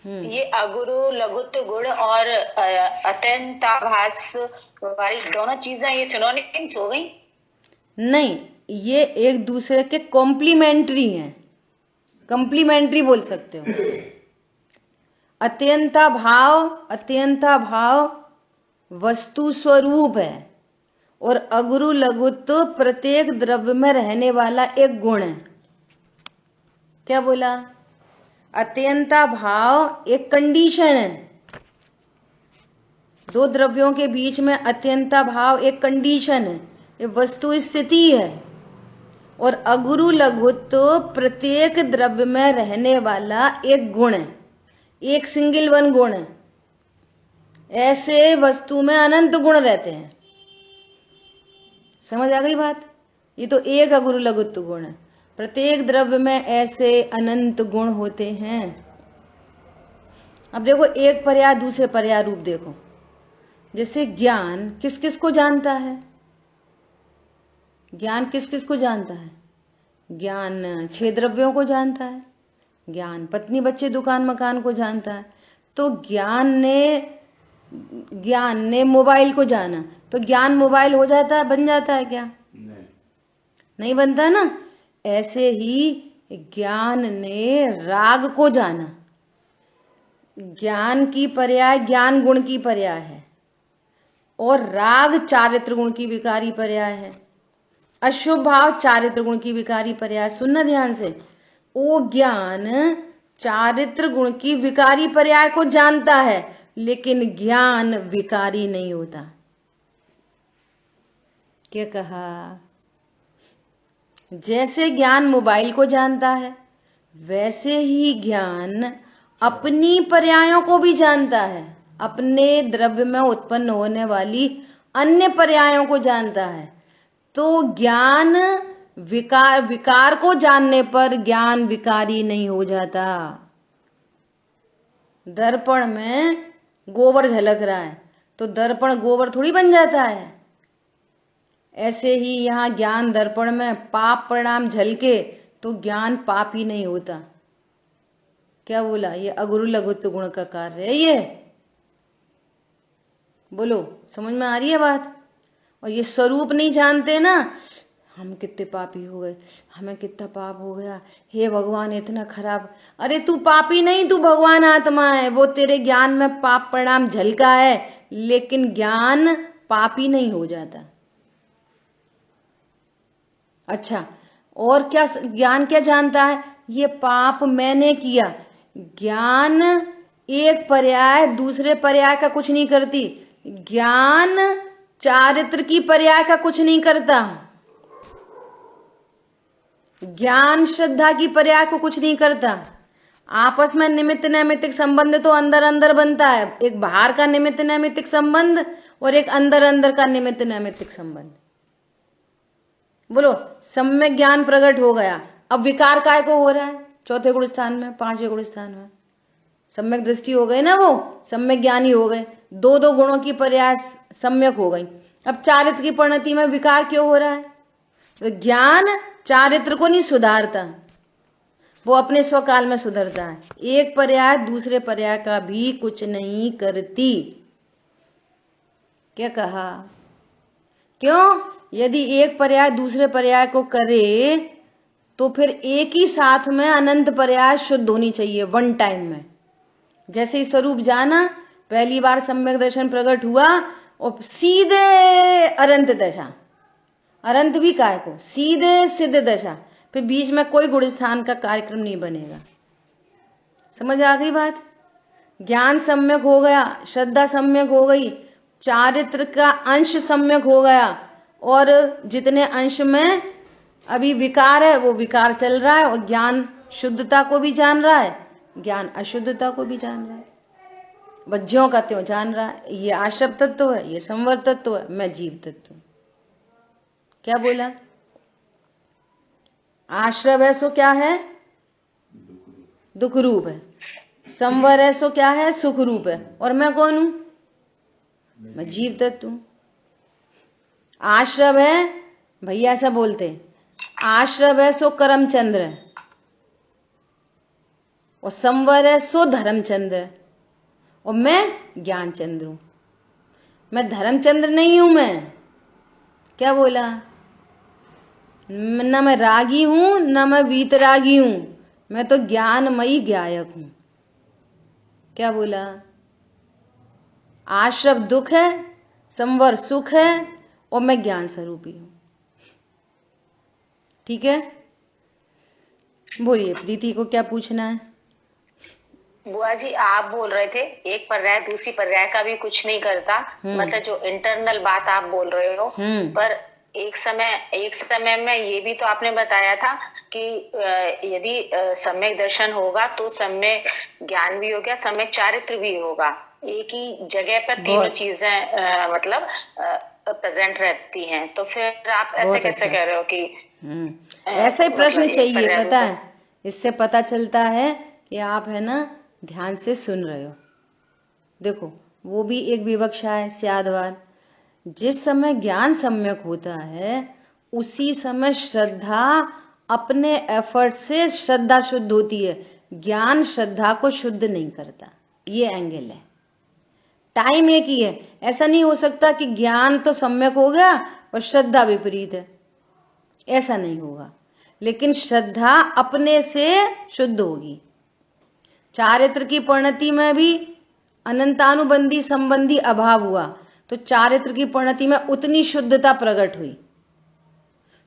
ये अगुरु लघुत्व गुण और अत्यंताभास वाली दोनों चीजें ये सिनोनिम्स हो गई? नहीं,
ये एक दूसरे के कॉम्प्लीमेंट्री हैं। कॉम्प्लीमेंट्री बोल सकते हो। अत्यंता भाव वस्तु स्वरूप है और अगुरु लघुत्व प्रत्येक द्रव्य में रहने वाला एक गुण है। क्या बोला? अत्यंता भाव एक कंडीशन है दो द्रव्यों के बीच में अत्यंता भाव एक कंडीशन है, ये वस्तु स्थिति है। और अगुरु लघुत्व प्रत्येक द्रव्य में रहने वाला एक गुण है, एक सिंगल वन गुण है। ऐसे वस्तु में अनंत गुण रहते हैं। समझ आ गई बात? ये तो एक अगुरु लघुत्व गुण है। प्रत्येक द्रव्य में ऐसे अनंत गुण होते हैं। अब देखो एक पर्याय दूसरे पर्याय रूप देखो। जैसे ज्ञान किस किस को जानता है? ज्ञान किस किस को जानता है? ज्ञान 6 द्रव्यों को जानता है। ज्ञान पत्नी बच्चे दुकान मकान को जानता है। तो ज्ञान ने मोबाइल को जाना, तो ज्ञान मोबाइल हो जाता है, बन जाता है क्या? नहीं बनता ना। ऐसे ही ज्ञान ने राग को जाना। ज्ञान की पर्याय ज्ञान गुण की पर्याय है, और राग चारित्र गुण की विकारी पर्याय है। अशुभ भाव चारित्र गुण की विकारी पर्याय। सुनना ध्यान से। वो ज्ञान चारित्र गुण की विकारी पर्याय को जानता है, लेकिन ज्ञान विकारी नहीं होता। क्या कहा? जैसे ज्ञान मोबाइल को जानता है, वैसे ही ज्ञान अपनी पर्यायों को भी जानता है। अपने द्रव्य में उत्पन्न होने वाली अन्य पर्यायों को जानता है। तो ज्ञान विकार को जानने पर ज्ञान विकारी नहीं हो जाता। दर्पण में गोबर झलक रहा है, तो दर्पण गोबर थोड़ी बन जाता है। ऐसे ही यहाँ ज्ञान दर्पण में पाप परिणाम झलके तो ज्ञान पाप ही नहीं होता। क्या बोला? ये अगुरु लघुत्व गुण का कार्य है। ये बोलो, समझ में आ रही है बात? और ये स्वरूप नहीं जानते ना, हम कितने पापी हो गए, हमें कितना पाप हो गया, हे भगवान इतना खराब। अरे तू पापी नहीं, तू भगवान आत्मा है। वो तेरे ज्ञान में पाप परिणाम झलका है, लेकिन ज्ञान पापी नहीं हो जाता। अच्छा, और क्या ज्ञान क्या जानता है? ये पाप मैंने किया। ज्ञान एक पर्याय दूसरे पर्याय का कुछ नहीं करती। ज्ञान चारित्र की पर्याय का कुछ नहीं करता। ज्ञान श्रद्धा की पर्याय को कुछ नहीं करता। आपस में निमित्त नैमित्तिक संबंध तो अंदर अंदर बनता है। एक बाहर का निमित्त नैमित्तिक संबंध और एक अंदर अंदर का निमित्त नैमित्तिक संबंध। बोलो, सम्यक ज्ञान प्रकट हो गया। अब विकार काय को हो रहा है? चौथे गुण स्थान में, 5वें गुण स्थान में। सम्यक दृष्टि हो गई ना, वो सम्यक ज्ञानी हो गए। दो दो गुणों की पर्याय सम्यक हो गई। अब चारित्र की परिणति में विकार क्यों हो रहा है? तो ज्ञान चारित्र को नहीं सुधारता, वो अपने स्वकाल में सुधरता है। एक पर्याय दूसरे पर्याय का भी कुछ नहीं करती। क्या कहा? क्यों? यदि एक पर्याय दूसरे पर्याय को करे तो फिर एक ही साथ में अनंत पर्याय शुद्ध होनी चाहिए, वन टाइम में। जैसे ही स्वरूप जाना, पहली बार सम्यक दर्शन प्रकट हुआ और सीधे अनंत दशा, अनंत भी काय को, सीधे सिद्ध दशा, फिर बीच में कोई गुण स्थान का कार्यक्रम नहीं बनेगा। समझ आ गई बात? ज्ञान सम्यक हो गया, श्रद्धा सम्यक हो गई, चारित्र का अंश सम्यक हो गया, और जितने अंश में अभी विकार है वो विकार चल रहा है, और ज्ञान शुद्धता को भी जान रहा है, ज्ञान अशुद्धता को भी जान रहा है, बज्यों का त्यों जान रहा है। ये आश्रव तत्व है, ये संवर तत्व है, मैं जीव तत्व। क्या बोला? आश्रव है सो क्या है? दुख रूप है। संवर है सो क्या है? सुख रूप है। और मैं कौन हूं? मैं जीव तत्व हूं। आश्रव है, भैया ऐसा बोलते, आश्रव है सो करमचंद्र है, और संवर है सो धर्मचंद्र है, और मैं ज्ञानचंद्र हूं। मैं धर्मचंद्र नहीं हूं। मैं क्या बोला? न मैं रागी हूं, न मैं वीतरागी हूं, मैं तो ज्ञानमयी ज्ञायक हूं। क्या बोला? आश्रव दुख है, संवर सुख है, और मैं ज्ञान स्वरूपी हूं। ठीक है? बोलिए, प्रीति को क्या पूछना है?
बुआ जी आप बोल रहे थे एक पर्याय दूसरी पर्याय का भी कुछ नहीं करता, मतलब जो इंटरनल बात आप बोल रहे हो, पर एक समय में ये भी तो आपने बताया था कि यदि सम्यक दर्शन होगा तो सम्यक ज्ञान भी होगा, सम्यक चारित्र भी होगा। एक ही जगह पर तीनों चीजें मतलब प्रेजेंट रहती हैं, तो फिर आप ऐसे कैसे कह रहे हो कि
ऐसा ही प्रश्न चाहिए, पता है, इससे पता चलता है कि आप है ना ध्यान से सुन रहे हो। देखो वो भी एक विवक्षा है, स्यादवाद। जिस समय ज्ञान सम्यक होता है उसी समय श्रद्धा अपने एफर्ट से श्रद्धा शुद्ध होती है, ज्ञान श्रद्धा को शुद्ध नहीं करता। ये एंगल है, टाइम एक ही है। ऐसा नहीं हो सकता कि ज्ञान तो सम्यक हो गया और श्रद्धा विपरीत है, ऐसा नहीं होगा। लेकिन श्रद्धा अपने से शुद्ध होगी। चारित्र की परिणति में भी अनंतानुबंधी संबंधी अभाव हुआ तो चारित्र की परिणति में उतनी शुद्धता प्रकट हुई,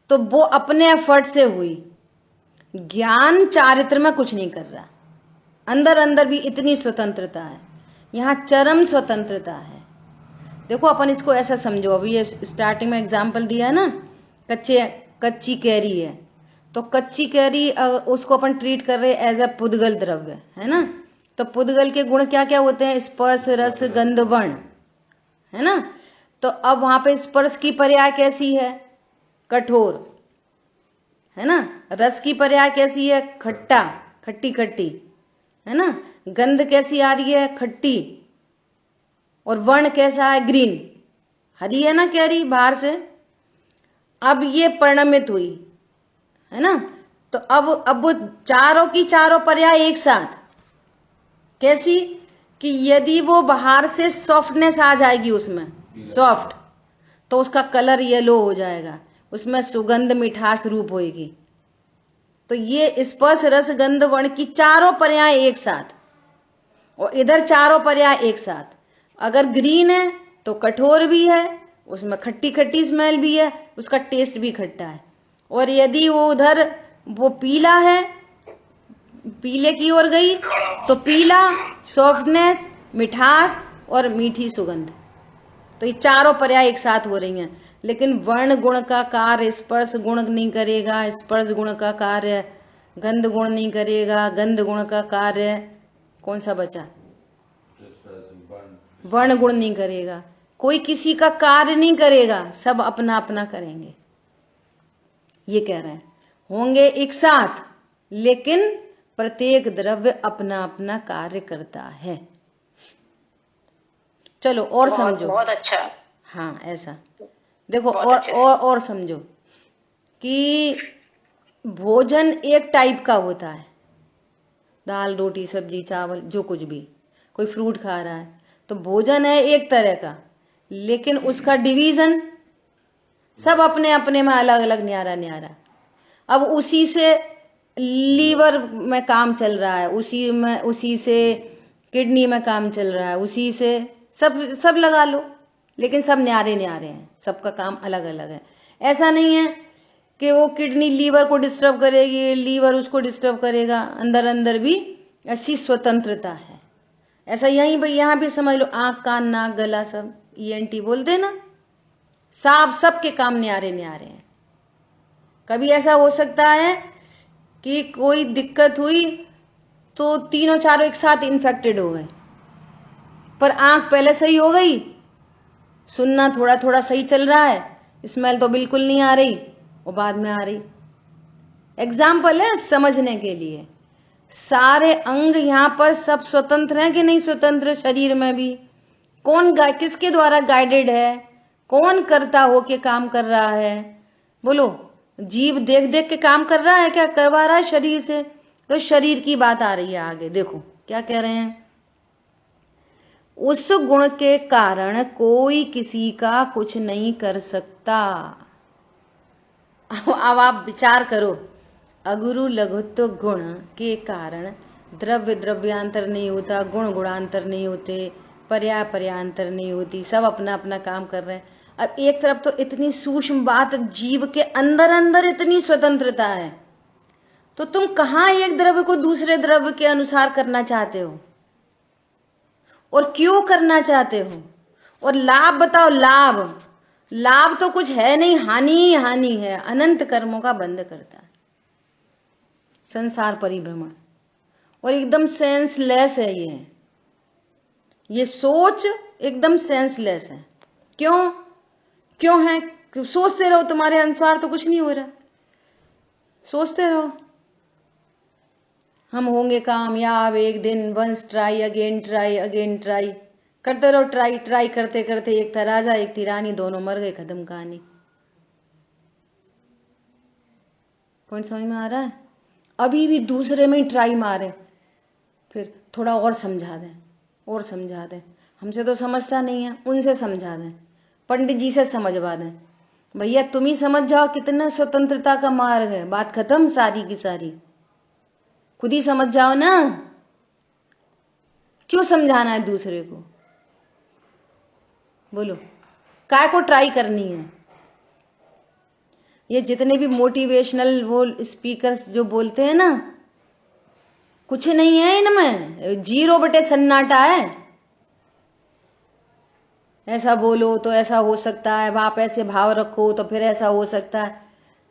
तो वो अपने एफर्ट से हुई। ज्ञान चारित्र में कुछ नहीं कर रहा, अंदर अंदर भी इतनी स्वतंत्रता है, यहाँ चरम स्वतंत्रता है। देखो अपन इसको ऐसा समझो, अभी ये स्टार्टिंग में एग्जाम्पल दिया है ना, कच्ची कैरी है, तो कच्ची कैरी उसको अपन ट्रीट कर रहे एज अ पुद्गल द्रव्य, है ना। तो पुद्गल के गुण क्या क्या होते हैं? स्पर्श, रस, गंध, वर्ण, है ना। तो अब वहां पे स्पर्श की पर्याय कैसी है? कठोर, है ना। रस की पर्याय कैसी है? खट्टा, खट्टी खट्टी, है ना। गंध कैसी आ रही है? खट्टी। और वर्ण कैसा है? ग्रीन, हरी है ना कैरी बाहर से। अब ये परिणमित हुई, है ना। तो अब वो चारों की चारों पर्याय एक साथ कैसी कि यदि वो बाहर से सॉफ्टनेस आ जाएगी उसमें, सॉफ्ट, तो उसका कलर येलो हो जाएगा, उसमें सुगंध मिठास रूप होएगी। तो ये स्पर्श, रस, गंध, वर्ण की चारों पर्याय एक साथ, और इधर चारों पर्याय एक साथ। अगर ग्रीन है तो कठोर भी है, उसमें खट्टी खट्टी स्मेल भी है, उसका टेस्ट भी खट्टा है। और यदि वो उधर वो पीला है, पीले की ओर गई, तो पीला, सॉफ्टनेस, मिठास और मीठी सुगंध। तो ये चारों पर्याय एक साथ हो रही हैं। लेकिन वर्ण गुण का कार्य स्पर्श गुण नहीं करेगा, स्पर्श गुण का कार्य गंध गुण नहीं करेगा, गंध गुण का कार्य कौन सा बचा? वर्ण गुण नहीं करेगा। कोई किसी का कार्य नहीं करेगा, सब अपना अपना करेंगे। ये कह रहे हैं होंगे एक साथ, लेकिन प्रत्येक द्रव्य अपना अपना कार्य करता है। चलो और समझो।
बहुत अच्छा।
हाँ ऐसा देखो, और समझो कि भोजन एक टाइप का होता है, दाल रोटी सब्जी चावल जो कुछ भी, कोई फ्रूट खा रहा है तो भोजन है एक तरह का, लेकिन उसका डिवीजन सब अपने अपने में अलग अलग न्यारा न्यारा। अब उसी से लीवर में काम चल रहा है, उसी से किडनी में काम चल रहा है, उसी से सब लगा लो, लेकिन सब न्यारे न्यारे हैं, सबका काम अलग अलग है। ऐसा नहीं है कि वो किडनी लीवर को डिस्टर्ब करेगी, लीवर उसको डिस्टर्ब करेगा, अंदर अंदर भी ऐसी स्वतंत्रता है। ऐसा यहीं भाई यहाँ भी समझ लो, आँख कान नाक गला सब ENT बोलते ना, साफ सबके काम न्यारे न्यारे हैं। कभी ऐसा हो सकता है कि कोई दिक्कत हुई तो तीनों चारों एक साथ इन्फेक्टेड हो गए, पर आँख पहले सही हो गई, सुनना थोड़ा थोड़ा सही चल रहा है, स्मेल तो बिल्कुल नहीं आ रही और बाद में आ रही। एग्जाम्पल है समझने के लिए। सारे अंग यहाँ पर सब स्वतंत्र हैं कि नहीं स्वतंत्र? शरीर में भी कौन किसके द्वारा गाइडेड है? कौन करता हो के काम कर रहा है? बोलो, जीव देख देख के काम कर रहा है क्या? करवा रहा है शरीर से? तो शरीर की बात आ रही है आगे। देखो क्या कह रहे हैं, उस गुण के कारण कोई किसी का कुछ नहीं कर सकता। अब आप विचार करो, अगुरु लघुत्व गुण के कारण द्रव्य द्रव्यांतर नहीं होता, गुण गुणांतर नहीं होते, पर्याय पर्यांतर नहीं होती, सब अपना अपना काम कर रहे हैं। अब एक तरफ तो इतनी सूक्ष्म बात, जीव के अंदर अंदर इतनी स्वतंत्रता है, तो तुम कहाँ एक द्रव्य को दूसरे द्रव्य के अनुसार करना चाहते हो? और क्यों करना चाहते हो, और लाभ बताओ। लाभ तो कुछ है नहीं, हानि ही हानि है, अनंत कर्मों का बंध करता है संसार परिभ्रमण। और एकदम सेंसलेस है ये सोच एकदम सेंसलेस है। क्यों है? सोचते रहो, तुम्हारे अनुसार तो कुछ नहीं हो रहा, सोचते रहो। हम होंगे कामयाब एक दिन, वंस ट्राई अगेन ट्राई करते रहो। ट्राई करते करते एक था राजा एक थी रानी, दोनों मर गए, खत्म कहानी। पॉइंट समझ में आ रहा है? अभी भी दूसरे में ही ट्राई मारे, फिर थोड़ा और समझा दें। हमसे तो समझता नहीं है, उनसे समझा दें, पंडित जी से समझवा दें। भैया तुम ही समझ जाओ कितना स्वतंत्रता का मार्ग है, बात खत्म सारी की सारी। खुद ही समझ जाओ ना, क्यों समझाना है दूसरे को? बोलो, काय को ट्राई करनी है? ये जितने भी मोटिवेशनल वो स्पीकर्स जो बोलते हैं ना, कुछ नहीं है इनमें, 0 सन्नाटा है। ऐसा बोलो तो ऐसा हो सकता है, आप ऐसे भाव रखो तो फिर ऐसा हो सकता है,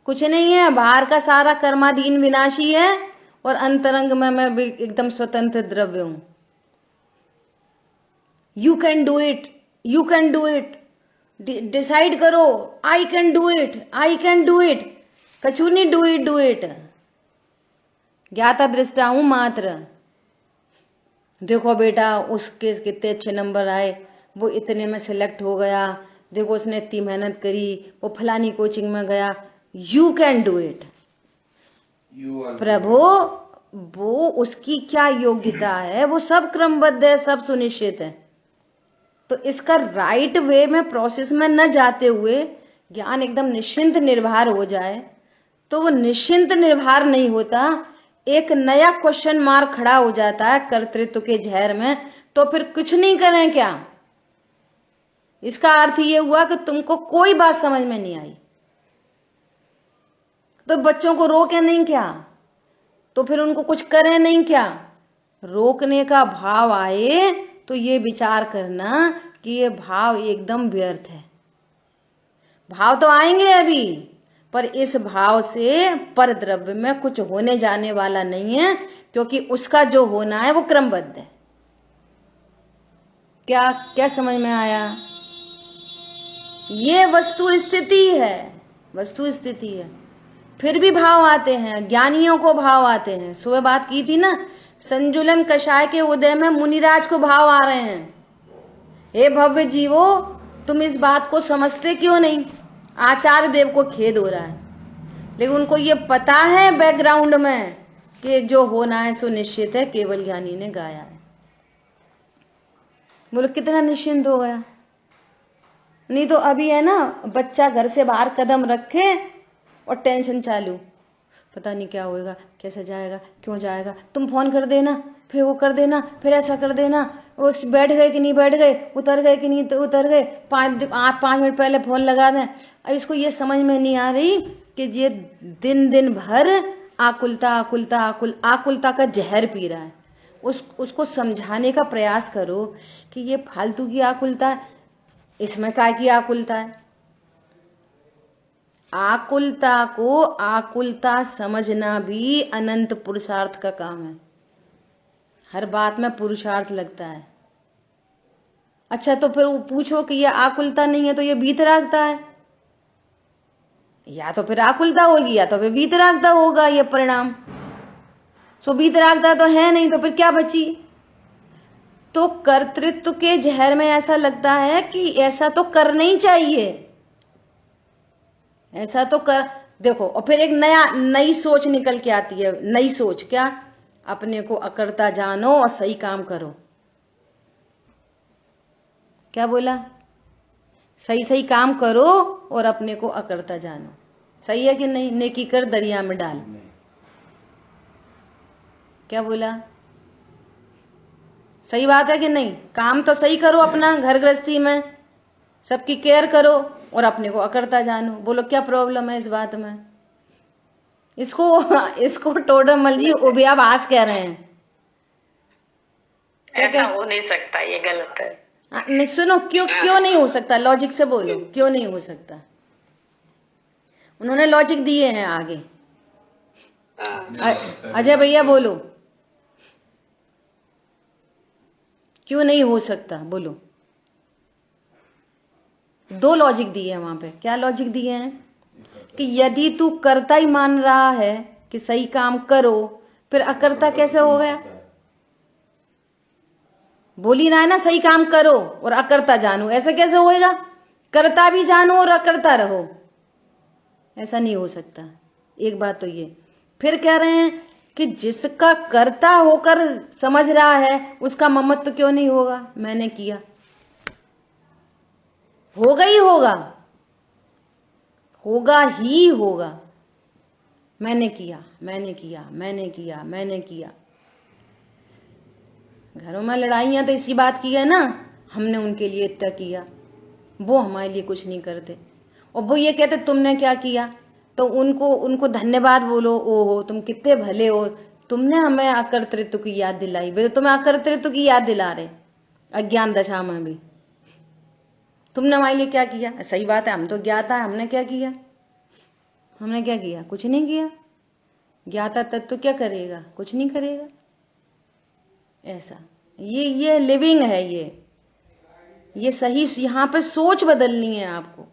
कुछ नहीं है। बाहर का सारा कर्माधीन विनाशी है और अंतरंग में मैं एकदम स्वतंत्र द्रव्य हूं। You can do it, decide करो, आई कैन डू इट, कछु नहीं, डू इट। ज्ञाता दृष्टा हूं मात्र। देखो बेटा उसके कितने अच्छे नंबर आए, वो इतने में सिलेक्ट हो गया, देखो उसने इतनी मेहनत करी, वो फलानी कोचिंग में गया। You can do it. प्रभु वो उसकी क्या योग्यता है, वो सब क्रमबद्ध है, सब सुनिश्चित है। तो इसका राइट वे में प्रोसेस में न जाते हुए ज्ञान एकदम निश्चिंत निर्भर हो जाए, तो वो निश्चिंत निर्भर नहीं होता, एक नया क्वेश्चन मार्क खड़ा हो जाता है कर्तृत्व के जहर में। तो फिर कुछ नहीं करें क्या? इसका अर्थ ये हुआ कि तुमको कोई बात समझ में नहीं आई, तो बच्चों को रोके नहीं क्या? तो फिर उनको कुछ करें नहीं क्या? रोकने का भाव आए तो ये विचार करना कि ये भाव एकदम व्यर्थ है। भाव तो आएंगे अभी, पर इस भाव से पर द्रव्य में कुछ होने जाने वाला नहीं है, क्योंकि उसका जो होना है वो क्रमबद्ध है। क्या समझ में आया? ये वस्तु स्थिति है। फिर भी भाव आते हैं, ज्ञानियों को भाव आते हैं। सुबह बात की थी ना, संजुलन कषाय के उदय में मुनिराज को भाव आ रहे हैं, हे भव्य जीवो तुम इस बात को समझते क्यों नहीं? आचार्य देव को खेद हो रहा है, लेकिन उनको ये पता है बैकग्राउंड में कि जो होना है सो निश्चित है, केवल ज्ञानी ने गाया है। बोलो कितना निश्चिंत हो गया। नहीं तो अभी है ना, बच्चा घर से बाहर कदम रखे और टेंशन चालू, पता नहीं क्या होएगा, कैसे जाएगा, क्यों जाएगा, तुम फोन कर देना, फिर वो कर देना, फिर ऐसा कर देना, वो बैठ गए कि नहीं बैठ गए, उतर गए कि नहीं तो उतर गए, 5 मिनट पहले फोन लगा दें। अब इसको ये समझ में नहीं आ रही कि ये दिन भर आकुलता का जहर पी रहा है। उसको समझाने का प्रयास करो कि ये फालतू की आकुलता, इसमें काय की आकुलता है? आकुलता को आकुलता समझना भी अनंत पुरुषार्थ का काम है। हर बात में पुरुषार्थ लगता है। अच्छा तो फिर पूछो कि ये आकुलता नहीं है तो ये वीतरागता है, या तो फिर आकुलता होगी या तो फिर वीतरागता होगा ये परिणाम। सो वीतरागता तो है नहीं, तो फिर क्या बची? तो कर्तृत्व के जहर में ऐसा लगता है कि ऐसा तो करना ही चाहिए, ऐसा तो कर देखो। और फिर एक नई सोच निकल के आती है। नई सोच क्या? अपने को अकर्ता जानो और सही काम करो। क्या बोला? सही काम करो और अपने को अकर्ता जानो। सही है कि नहीं? नेकी कर दरिया में डाल। क्या बोला? सही बात है कि नहीं? काम तो सही करो, अपना घर गृहस्थी में सबकी केयर करो और अपने को अकर्ता जानो। बोलो क्या प्रॉब्लम है इस बात में? इसको टोडरमल जी उभयाभास कह रहे हैं।
ऐसा हो नहीं सकता, ये गलत है।
नहीं सुनो, क्यों नहीं हो सकता, लॉजिक से बोलो, क्यों नहीं हो सकता। उन्होंने लॉजिक दिए हैं आगे। अजय भैया बोलो, क्यों नहीं हो सकता, बोलो। 2 लॉजिक दिए हैं वहां पे। क्या लॉजिक दिए हैं कि यदि तू करता ही मान रहा है कि सही काम करो, फिर अकर्ता कैसे हो गया। बोल ही रहा है ना सही काम करो और अकर्ता जानो, ऐसा कैसे होएगा। करता भी जानो और अकर्ता रहो, ऐसा नहीं हो सकता। एक बात तो ये। फिर कह रहे हैं कि जिसका कर्ता होकर समझ रहा है उसका ममत्व तो क्यों नहीं होगा। मैंने किया, होगा ही होगा, होगा ही होगा। मैंने किया, मैंने किया, मैंने किया, मैंने किया। घरों में लड़ाइयां तो इसी बात की है ना, हमने उनके लिए इतना किया, वो हमारे लिए कुछ नहीं करते। और वो ये कहते तुमने क्या किया, तो उनको धन्यवाद बोलो, ओहो तुम कितने भले हो, तुमने हमें अकर्तृत्व की याद दिलाई। वे तो तुम्हें अकर्तृत्व की याद दिला रहे अज्ञान दशा में भी। तुमने हमारे लिए क्या किया। सही बात है, हम तो ज्ञाता है, हमने क्या किया, हमने क्या किया, कुछ नहीं किया। ज्ञाता तत्व क्या करेगा, कुछ नहीं करेगा। ऐसा ये लिविंग है, ये सही। यहाँ पे सोच बदलनी है आपको,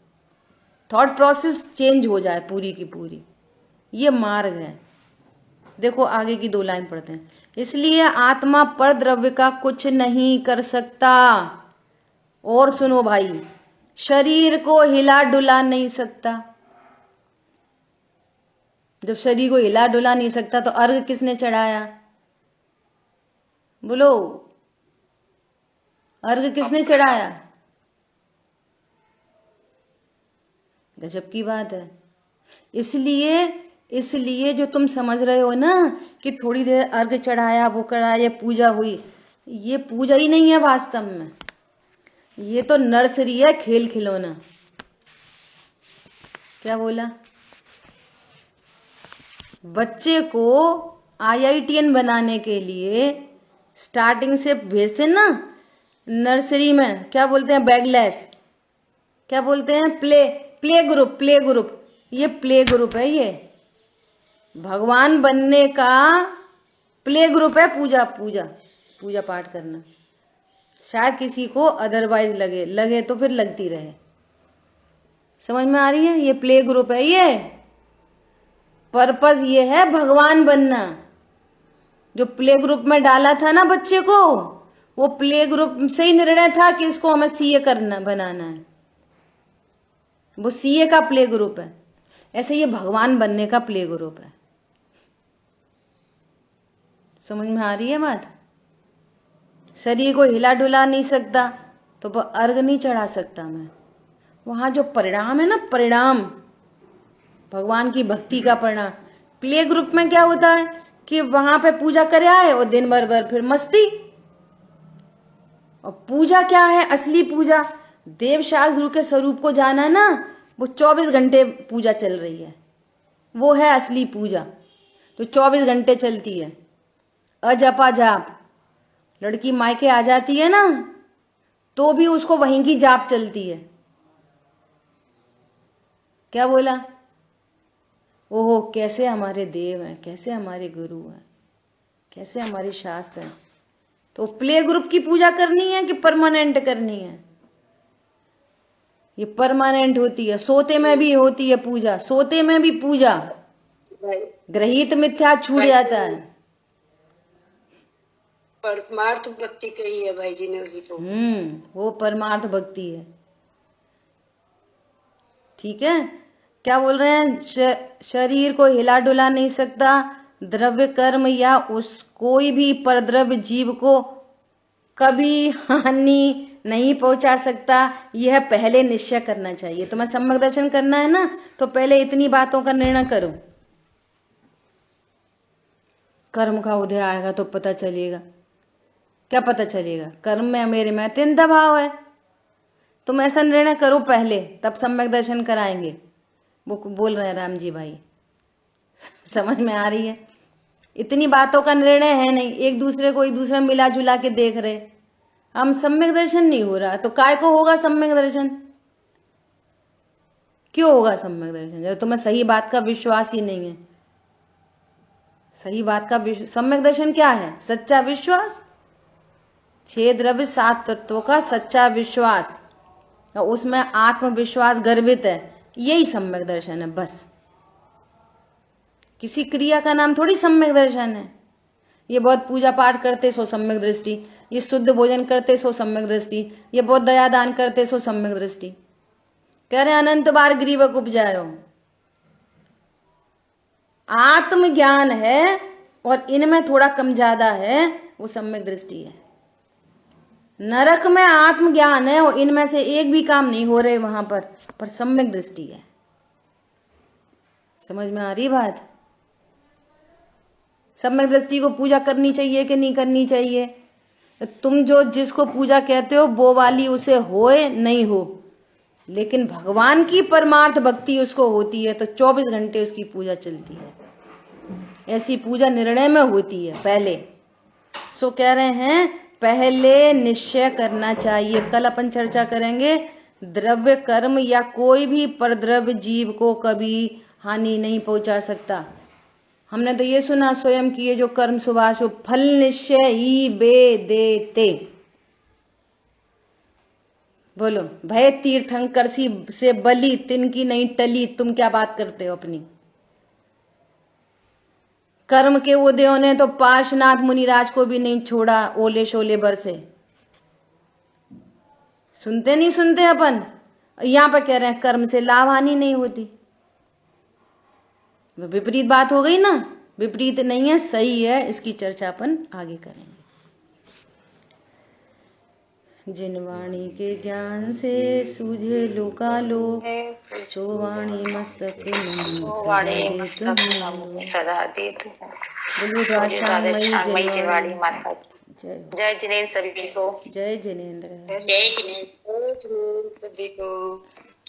थॉट प्रोसेस चेंज हो जाए पूरी की पूरी, ये मार्ग है। देखो आगे की 2 लाइन पढ़ते हैं। इसलिए आत्मा पर द्रव्य का कुछ नहीं कर सकता। और सुनो भाई, शरीर को हिला डुला नहीं सकता। जब शरीर को हिला डुला नहीं सकता तो अर्घ किसने चढ़ाया, बोलो, अर्घ किसने चढ़ाया। गजब की बात है। इसलिए जो तुम समझ रहे हो ना कि थोड़ी देर अर्घ चढ़ाया, वो कराया, पूजा हुई, ये पूजा ही नहीं है वास्तव में। ये तो नर्सरी है, खेल खिलौना। क्या बोला, बच्चे को IITN बनाने के लिए स्टार्टिंग से भेजते ना नर्सरी में, क्या बोलते हैं, बैगलेस, क्या बोलते हैं, प्ले ग्रुप। ये प्ले ग्रुप है, ये भगवान बनने का प्ले ग्रुप है। पूजा पाठ करना शायद किसी को अदरवाइज लगे तो फिर लगती रहे। समझ में आ रही है, ये प्ले ग्रुप है। ये पर्पस ये है भगवान बनना। जो प्ले ग्रुप में डाला था ना बच्चे को, वो प्ले ग्रुप से ही निर्णय था कि इसको हमें CA बनाना है। वो CA का प्ले ग्रुप है। ऐसे ये भगवान बनने का प्ले ग्रुप है। समझ में आ रही है बात। शरीर को हिला डुला नहीं सकता तो वो अर्घ नहीं चढ़ा सकता मैं। वहां जो परिणाम है ना, परिणाम भगवान की भक्ति का परिणाम। प्ले ग्रुप में क्या होता है कि वहां पे पूजा करे आए और दिन भर फिर मस्ती। और पूजा क्या है, असली पूजा देव शाल गुरु के स्वरूप को जाना ना, वो 24 घंटे पूजा चल रही है, वो है असली पूजा। तो 24 घंटे चलती है। अजपा जाप, लड़की मायके आ जाती है ना तो भी उसको वहीं की जाप चलती है। क्या बोला, ओहो कैसे हमारे देव हैं, कैसे हमारे गुरु हैं, कैसे हमारे शास्त्र हैं। तो प्ले ग्रुप की पूजा करनी है कि परमानेंट करनी है। ये परमानेंट होती है। सोते में भी होती है पूजा, सोते में भी पूजा। ग्रहित मिथ्या छूट जाता है।
परमार्थ भक्ति कही है भाई जी ने उसी को।
वो परमार्थ भक्ति है। ठीक है, क्या बोल रहे हैं, शरीर को हिला डुला नहीं सकता, द्रव्य कर्म या कोई भी परद्रव्य जीव को कभी हानि नहीं पहुंचा सकता। यह पहले निश्चय करना चाहिए। तुम्हें सम्यक दर्शन करना है ना, तो पहले इतनी बातों का निर्णय करो। कर्म का उदय आएगा तो पता चलेगा। क्या पता चलेगा, कर्म में मेरे में अत्यंत भाव है। तुम ऐसा निर्णय करो पहले, तब सम्यक दर्शन कराएंगे। वो बोल रहे हैं राम जी भाई। समझ में आ रही है। इतनी बातों का निर्णय है नहीं, एक दूसरे मिला जुला के देख रहे। हम सम्यक दर्शन नहीं हो रहा तो काय को होगा सम्यक दर्शन? क्यों होगा सम्यक दर्शन? जब तुम्हें सही बात का विश्वास ही नहीं है। सही बात का सम्यक दर्शन क्या है? सच्चा विश्वास, 6 द्रव्य 7 तत्वों का सच्चा विश्वास, और उसमें आत्मविश्वास गर्भित है, यही सम्यक दर्शन है। बस किसी क्रिया का नाम थोड़ी सम्यक दर्शन है। ये बहुत पूजा पाठ करते सो सम्यक दृष्टि, ये शुद्ध भोजन करते सो सम्यक दृष्टि, ये बहुत दया दान करते सो सम्यक दृष्टि। कह रहे अनंत बार ग्रीवक उपजायो। आत्मज्ञान है और इनमें थोड़ा कम ज्यादा है, वो सम्यक दृष्टि है। नरक में आत्मज्ञान है और इनमें से एक भी काम नहीं हो रहे वहां पर सम्यक दृष्टि है। समझ में आ रही बात? सम्यक दृष्टि को पूजा करनी चाहिए कि नहीं करनी चाहिए? तुम जो जिसको पूजा कहते हो वो वाली उसे होए नहीं हो, लेकिन भगवान की परमार्थ भक्ति उसको होती है तो 24 घंटे उसकी पूजा चलती है। ऐसी पूजा निर्णय में होती है पहले। सो कह रहे हैं पहले निश्चय करना चाहिए। कल अपन चर्चा करेंगे, द्रव्य कर्म या कोई भी परद्रव्य जीव को कभी हानि नहीं पहुंचा सकता। हमने तो ये सुना स्वयं की ये जो कर्म शुभाशुभ फल निश्चय ही बे देते। बोलो, भय तीर्थंकर सी से बली तिनकी नहीं टली। तुम क्या बात करते हो अपनी? कर्म के उदयों ने तो पार्श्वनाथ मुनिराज को भी नहीं छोड़ा ओले शोले बरसे। सुनते नहीं सुनते अपन? यहां पर कह रहे हैं कर्म से लाभ हानि नहीं होती। विपरीत बात हो गई ना? विपरीत नहीं है, सही है। इसकी चर्चा अपन आगे करेंगे। जिन वाणी के ज्ञान से सूझे लोकालोक, सो वाणी मस्तक
सदा देत।
बोलिए द्वादशांगमयी जिनवाणी
माता। जय जिनेन्द्र सभी को।
जय जिनेन्द्र।
जय जिनेन्द्र सभी को।